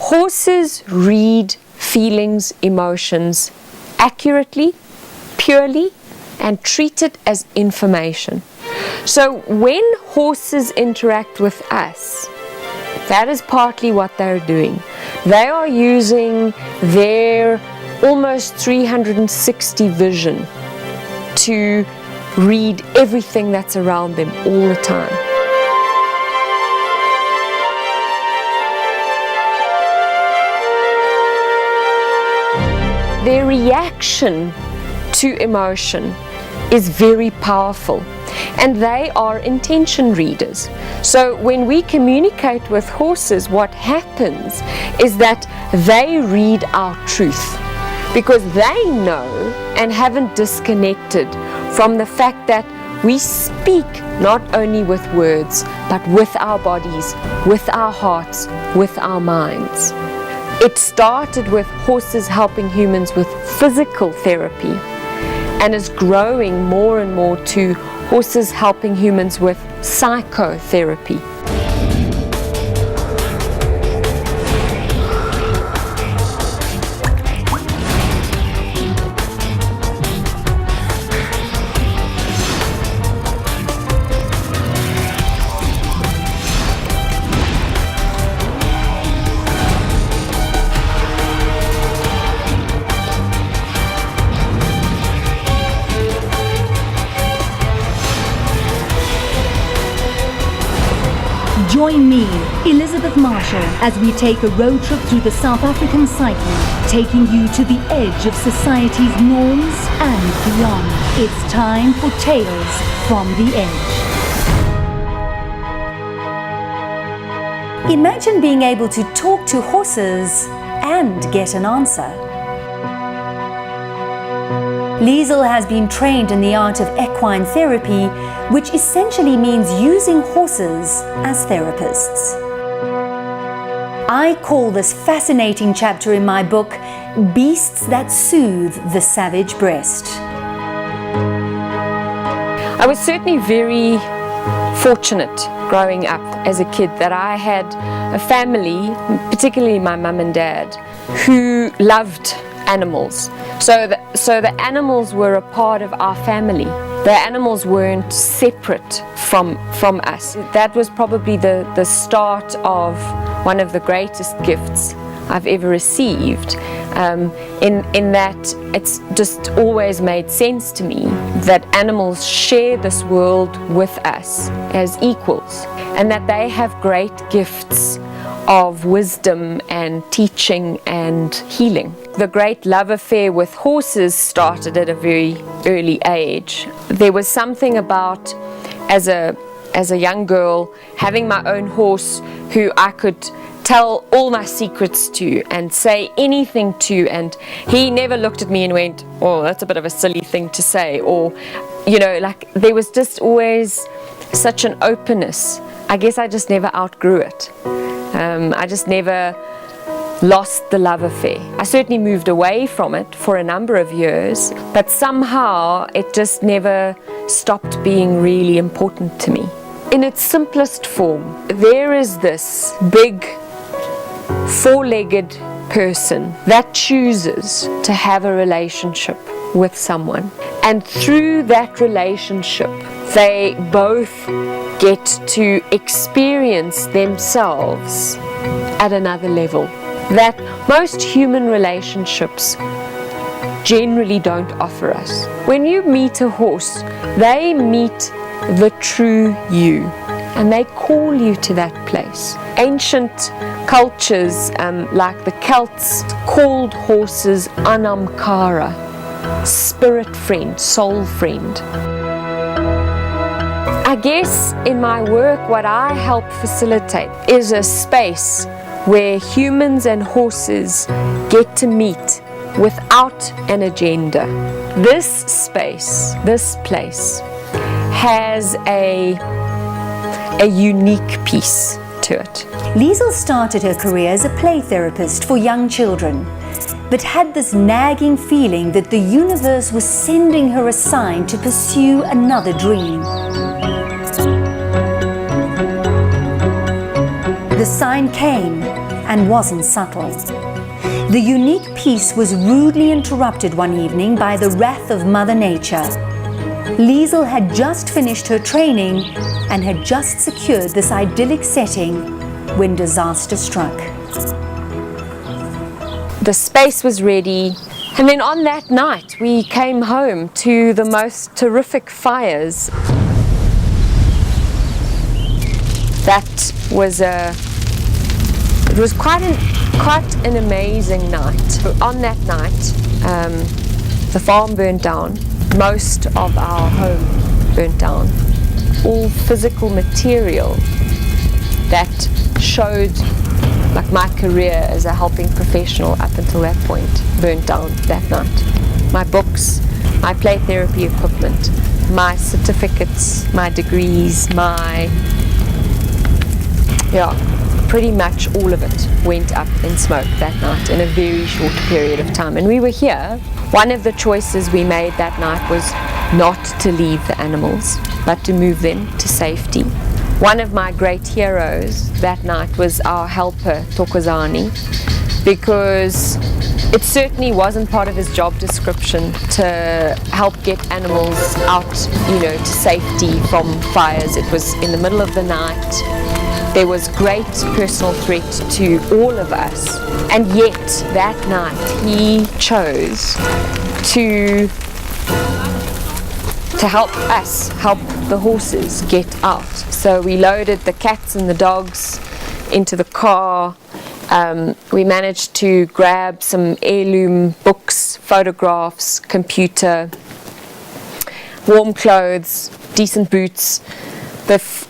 Horses read feelings, emotions accurately, purely, and treat it as information. So when horses interact with us, that is partly what they're doing. They are using their almost 360 vision to read everything that's around them all the time. Their reaction to emotion is very powerful, and they are intention readers. So when we communicate with horses, what happens is that they read our truth, because they know and haven't disconnected from the fact that we speak not only with words, but with our bodies, with our hearts, with our minds. It started with horses helping humans with physical therapy, and is growing more and more to horses helping humans with psychotherapy. Join me, Elizabeth Marshall, as we take a road trip through the South African psyche, taking you to the edge of society's norms and beyond. It's time for Tales from the Edge. Imagine being able to talk to horses and get an answer. Liesl has been trained in the art of equine therapy, which essentially means using horses as therapists. I call this fascinating chapter in my book, Beasts That Soothe the Savage Breast. I was certainly very fortunate growing up as a kid that I had a family, particularly my mum and dad, who loved animals. So the animals were a part of our family. The animals weren't separate from us. That was probably the start of one of the greatest gifts I've ever received, in that it's just always made sense to me that animals share this world with us as equals, and that they have great gifts of wisdom and teaching and healing. The great love affair with horses started at a very early age. There was something about, as a young girl, having my own horse who I could tell all my secrets to and say anything to, and he never looked at me and went, "Oh, that's a bit of a silly thing to say," or, you know, like there was just always such an openness. I guess I just never outgrew it. I just never lost the love affair. I certainly moved away from it for a number of years, but somehow it just never stopped being really important to me. In its simplest form, there is this big four-legged person that chooses to have a relationship with someone, and through that relationship they both get to experience themselves at another level that most human relationships generally don't offer us. When you meet a horse, they meet the true you, and they call you to that place. Ancient cultures like the Celts called horses anamkara, spirit friend, soul friend. I guess in my work what I help facilitate is a space where humans and horses get to meet without an agenda. This space, this place, has a unique piece to it. Liesl started her career as a play therapist for young children, but had this nagging feeling that the universe was sending her a sign to pursue another dream. The sign came and wasn't subtle. The unique peace was rudely interrupted one evening by the wrath of Mother Nature. Liesl had just finished her training and had just secured this idyllic setting when disaster struck. The space was ready, and then on that night we came home to the most terrific fires. That was it was quite an amazing night. On that night, the farm burnt down. Most of our home burnt down. All physical material that showed like my career as a helping professional up until that point burnt down that night. My books, my play therapy equipment, my certificates, my degrees, pretty much all of it went up in smoke that night in a very short period of time. And we were here. One of the choices we made that night was not to leave the animals, but to move them to safety. One of my great heroes that night was our helper, Thokozani, because it certainly wasn't part of his job description to help get animals out, to safety from fires. It was in the middle of the night. There was great personal threat to all of us, and yet that night he chose to help us, help the horses get out. So we loaded the cats and the dogs into the car. We managed to grab some heirloom books, photographs, computer, warm clothes, decent boots,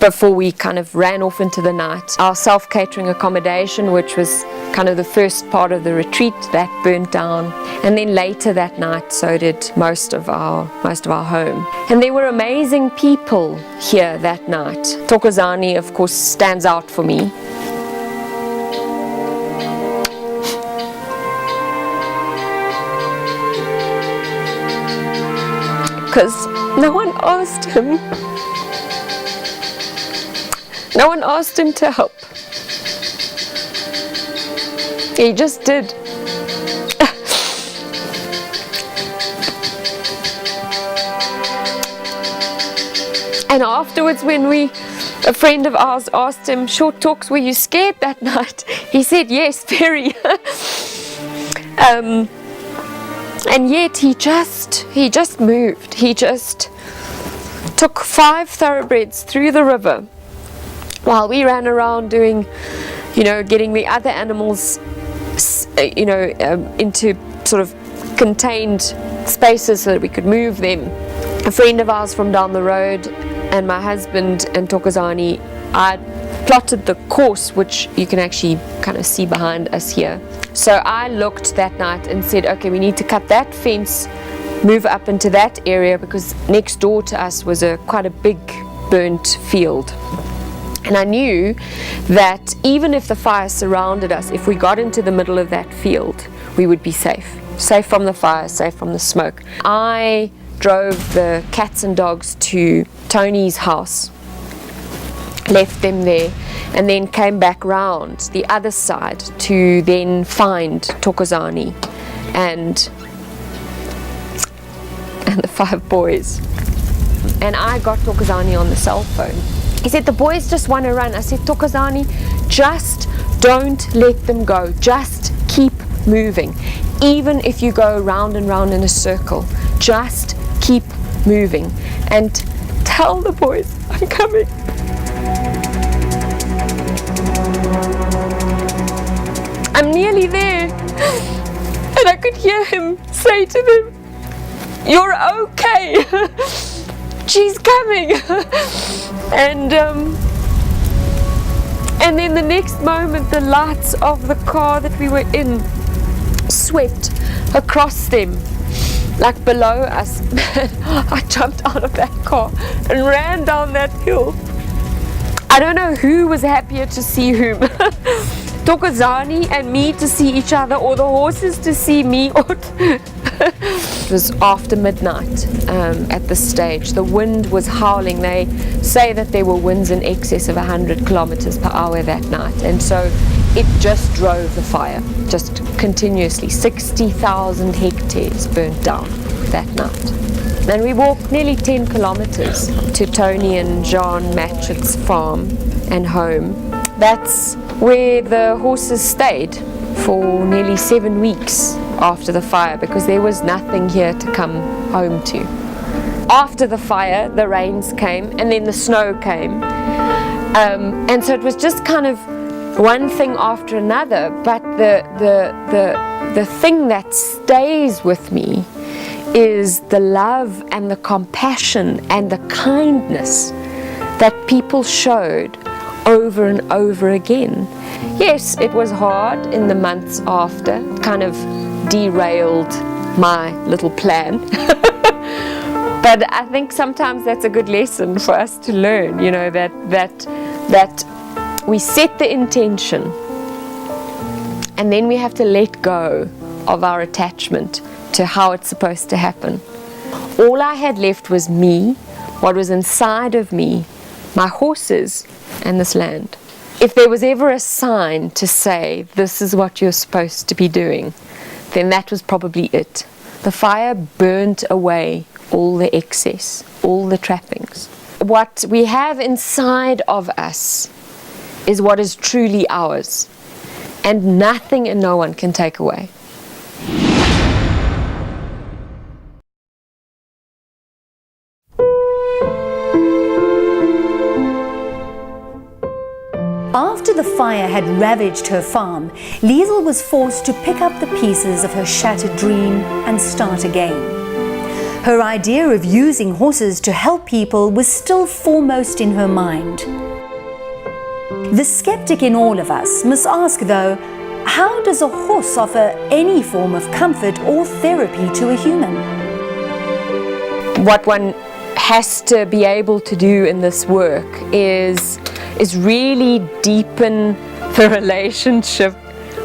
before we kind of ran off into the night. Our self-catering accommodation, which was kind of the first part of the retreat, that burnt down. And then later that night, so did most of our home. And there were amazing people here that night. Thokozani, of course, stands out for me. Because no one asked him. No one asked him to help. He just did. And afterwards, when a friend of ours asked him, short talks, were you scared that night? He said, yes, very. And yet he just moved. He just took 5 thoroughbreds through the river while we ran around doing, getting the other animals, into sort of contained spaces so that we could move them. A friend of ours from down the road and my husband and Thokozani, I plotted the course, which you can actually kind of see behind us here. So I looked that night and said, okay, we need to cut that fence, move up into that area, because next door to us was quite a big burnt field. And I knew that even if the fire surrounded us, if we got into the middle of that field, we would be safe from the fire, safe from the smoke. I drove the cats and dogs to Tony's house, left them there, and then came back round the other side to then find Thokozani and the 5 boys. And I got Thokozani on the cell phone. He said, the boys just want to run. I said, Thokozani, just don't let them go. Just keep moving. Even if you go round and round in a circle, just keep moving. And tell the boys I'm coming. I'm nearly there. And I could hear him say to them, you're okay. She's coming. And then the next moment, the lights of the car that we were in swept across them, like below us. I jumped out of that car and ran down that hill. I don't know who was happier to see whom. Thokozani and me to see each other, or the horses to see me. It was after midnight at this stage. The wind was howling. They say that there were winds in excess of 100 kilometers per hour that night. And so it just drove the fire, just continuously. 60,000 hectares burnt down that night. And we walked nearly 10 kilometers to Tony and John Matchett's farm and home. That's where the horses stayed for nearly 7 weeks after the fire, because there was nothing here to come home to. After the fire, the rains came, and then the snow came. And so it was just kind of one thing after another, but the thing that stays with me is the love and the compassion and the kindness that people showed over and over again. Yes, it was hard in the months after. It kind of derailed my little plan. But I think sometimes that's a good lesson for us to learn, you know, that we set the intention and then we have to let go of our attachment to how it's supposed to happen. All I had left was me, what was inside of me, my horses, and this land. If there was ever a sign to say, this is what you're supposed to be doing, then that was probably it. The fire burnt away all the excess, all the trappings. What we have inside of us is what is truly ours, and nothing and no one can take away. After the fire had ravaged her farm, Liesl was forced to pick up the pieces of her shattered dream and start again. Her idea of using horses to help people was still foremost in her mind. The skeptic in all of us must ask, though, how does a horse offer any form of comfort or therapy to a human? What one has to be able to do in this work is really deepen the relationship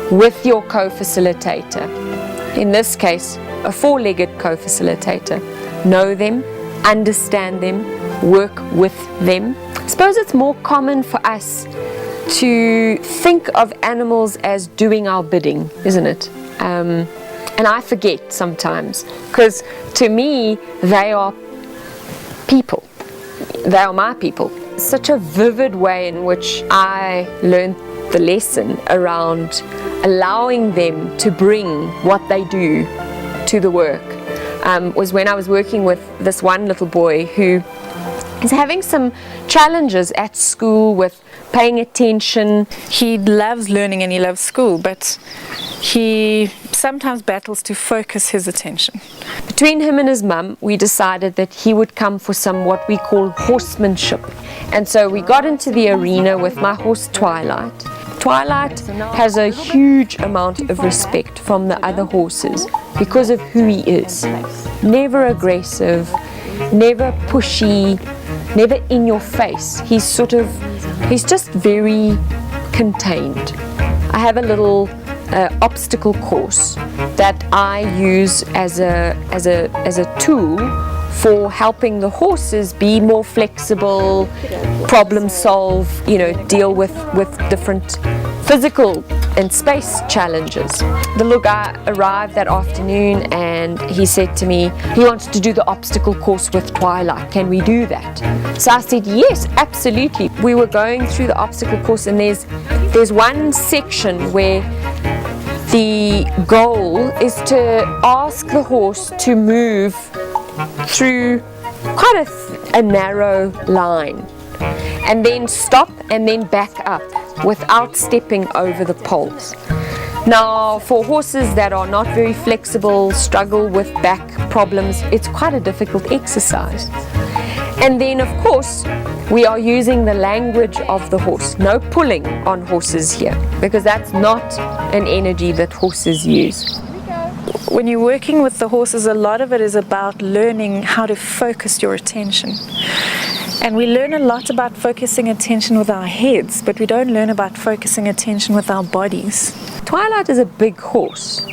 with your co-facilitator. In this case, a four-legged co-facilitator. Know them, understand them, work with them. I suppose it's more common for us to think of animals as doing our bidding, isn't it? And I forget sometimes, because to me, they are people. They are my people. Such a vivid way in which I learned the lesson around allowing them to bring what they do to the work was when I was working with this one little boy who is having some challenges at school with paying attention. He loves learning and he loves school, but he sometimes battles to focus his attention. Between him and his mum, we decided that he would come for some what we call horsemanship. And so we got into the arena with my horse Twilight. Twilight has a huge amount of respect from the other horses because of who he is. Never aggressive, never pushy, never in your face. He's just very contained. I have a little obstacle course that I use as a tool for helping the horses be more flexible, problem solve, deal with different physical and space challenges. The little guy arrived that afternoon and he said to me, he wants to do the obstacle course with Twilight. Can we do that? So I said, yes, absolutely. We were going through the obstacle course, and there's one section where the goal is to ask the horse to move through quite a narrow line and then stop and then back up without stepping over the poles. Now, for horses that are not very flexible, struggle with back problems, it's quite a difficult exercise. And then, of course, we are using the language of the horse. No pulling on horses here, because that's not an energy that horses use. When you're working with the horses, a lot of it is about learning how to focus your attention. And we learn a lot about focusing attention with our heads, but we don't learn about focusing attention with our bodies. Twilight is a big horse.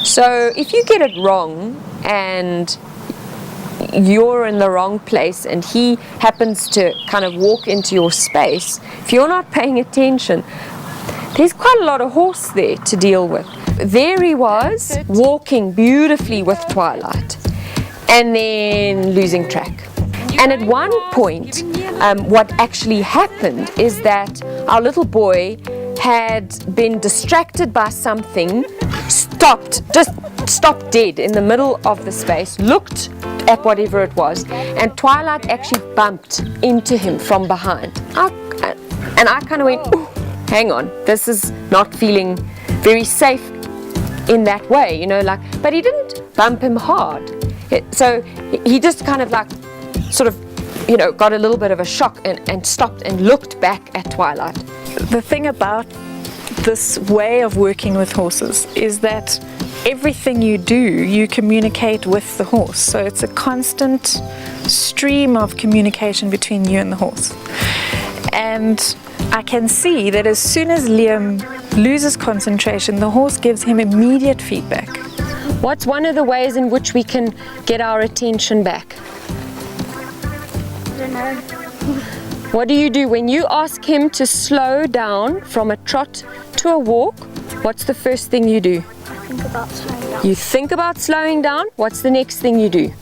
So if you get it wrong and you're in the wrong place and he happens to kind of walk into your space, if you're not paying attention, there's quite a lot of horse there to deal with. There he was, walking beautifully with Twilight, and then losing track. And at one point, what actually happened is that our little boy had been distracted by something, just stopped dead in the middle of the space, looked at whatever it was, and Twilight actually bumped into him from behind. And I kind of went, ooh, hang on, this is not feeling very safe in that way, you know, like, but he didn't bump him hard. So he just kind of like, sort of, you know, got a little bit of a shock and stopped and looked back at Twilight. The thing about this way of working with horses is that everything you do, you communicate with the horse. So it's a constant stream of communication between you and the horse. And I can see that as soon as Liam loses concentration, the horse gives him immediate feedback. What's one of the ways in which we can get our attention back? I don't know. What do you do when you ask him to slow down from a trot to a walk? What's the first thing you do? I think about slowing down. You think about slowing down. What's the next thing you do?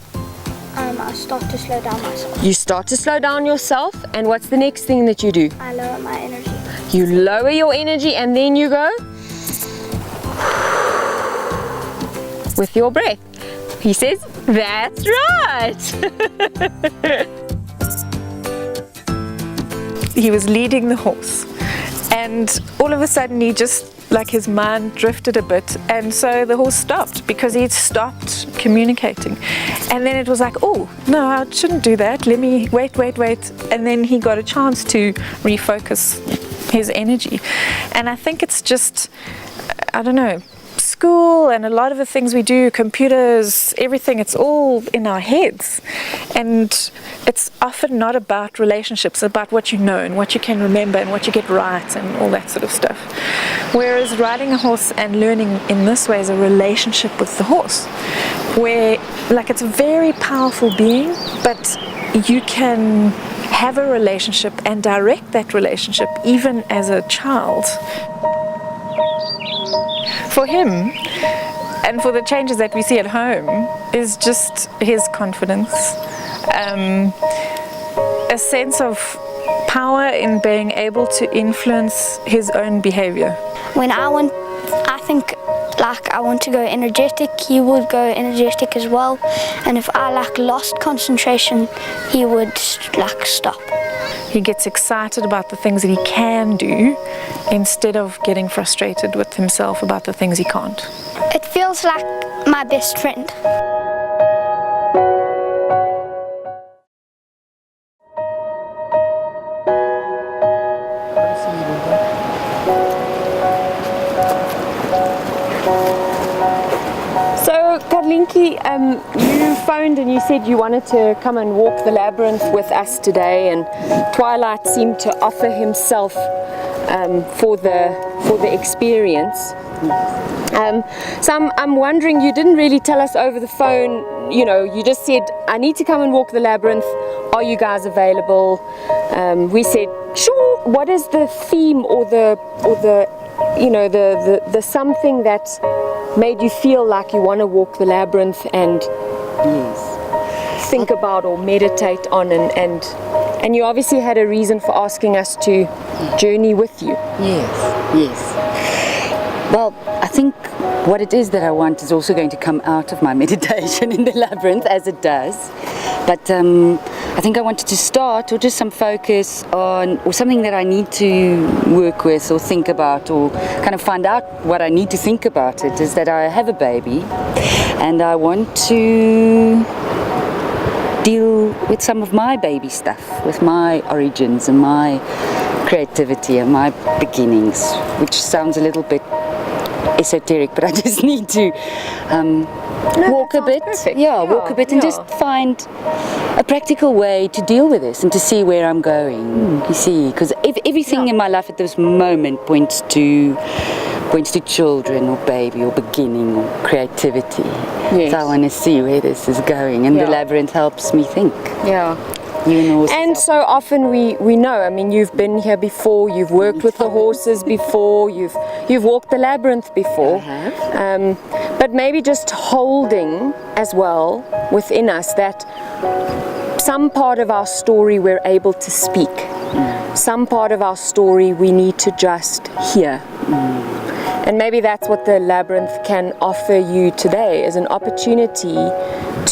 I start to slow down myself. You start to slow down yourself, and what's the next thing that you do? I lower my energy. You lower your energy, and then you go with your breath. He says, that's right. He was leading the horse, and all of a sudden he just, like, his mind drifted a bit, and so the horse stopped because he'd stopped communicating. And then it was like, oh no, I shouldn't do that, let me wait, and then he got a chance to refocus his energy. And I think it's just, I don't know, school and a lot of the things we do, computers, everything, it's all in our heads, and it's often not about relationships, about what you know and what you can remember and what you get right and all that sort of stuff. Whereas riding a horse and learning in this way is a relationship with the horse, where, like, it's a very powerful being, but you can have a relationship and direct that relationship even as a child. For him, and for the changes that we see at home, is just his confidence, a sense of power in being able to influence his own behavior. When I think like I want to go energetic, he would go energetic as well. And if I lost concentration, he would stop. He gets excited about the things that he can do instead of getting frustrated with himself about the things he can't. It feels like my best friend. So, Kadlinki, you phoned and you said you wanted to come and walk the labyrinth with us today, and Twilight seemed to offer himself for the experience. So I'm wondering, you didn't really tell us over the phone, you know, you just said, I need to come and walk the labyrinth, are you guys available? We said, sure. What is the theme or the you know, the something that made you feel like you want to walk the labyrinth and think about or meditate on, and you obviously had a reason for asking us to journey with you. Yes. Well, I think what it is that I want is also going to come out of my meditation in the labyrinth, as it does. But I think I wanted to start, or just some focus on, or something that I need to work with or think about, or kind of find out what I need to think about it, is that I have a baby and I want to deal with some of my baby stuff, with my origins and my creativity and my beginnings, which sounds a little bit esoteric, but I just need to walk a bit, walk a bit and just find a practical way to deal with this and to see where I'm going. You see, because everything in my life at this moment points to children or baby or beginning or creativity. So I want to see where this is going, and the labyrinth helps me think. You and horses And are- so often we know, I mean, you've been here before, you've worked with the horses before, you've walked the labyrinth before. I have. But maybe just holding as well within us that some part of our story we're able to speak. Some part of our story we need to just hear. And maybe that's what the labyrinth can offer you today, is an opportunity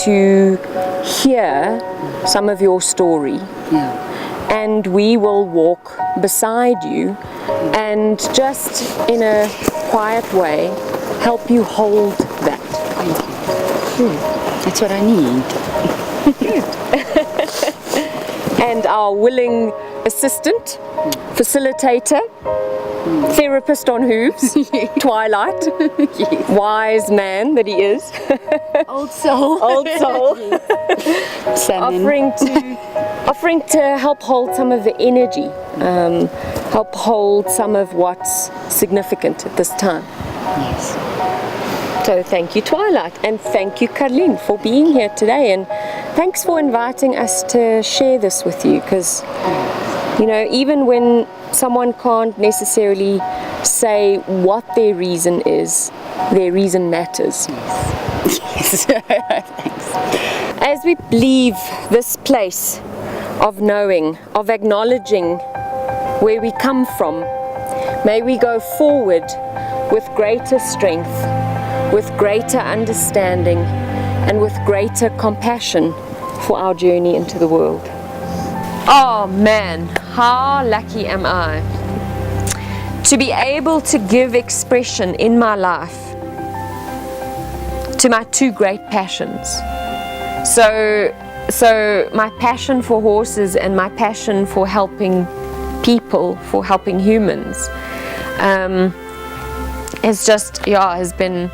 to hear some of your story. Yeah. And we will walk beside you and just in a quiet way help you hold that. Thank you. That's what I need. And our willing assistant, facilitator, therapist on hooves, Twilight, wise man that he is, Old soul. old soul, Salmon. offering to help hold some of the energy, help hold some of what's significant at this time. Yes. So thank you, Twilight, and thank you, Carlene, for being here today, and thanks for inviting us to share this with you, because, you know, even when someone can't necessarily say what their reason is, their reason matters. Yes. Thanks. As we leave this place of knowing, of acknowledging where we come from, may we go forward with greater strength, with greater understanding, and with greater compassion for our journey into the world. Oh man, how lucky am I to be able to give expression in my life to my two great passions. So my passion for horses and my passion for helping people, for helping humans, has been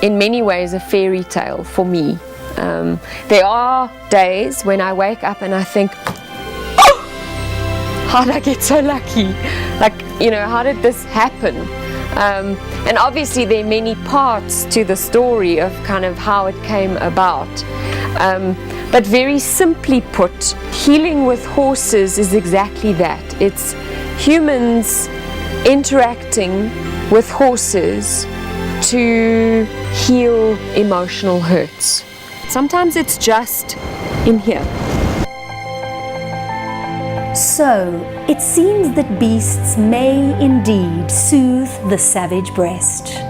in many ways a fairy tale for me. There are days when I wake up and I think, oh, how did I get so lucky? Like, you know, how did this happen? And obviously there are many parts to the story of kind of how it came about. But very simply put, healing with horses is exactly that. It's humans interacting with horses to heal emotional hurts. Sometimes it's just in here. So, it seems that beasts may indeed soothe the savage breast.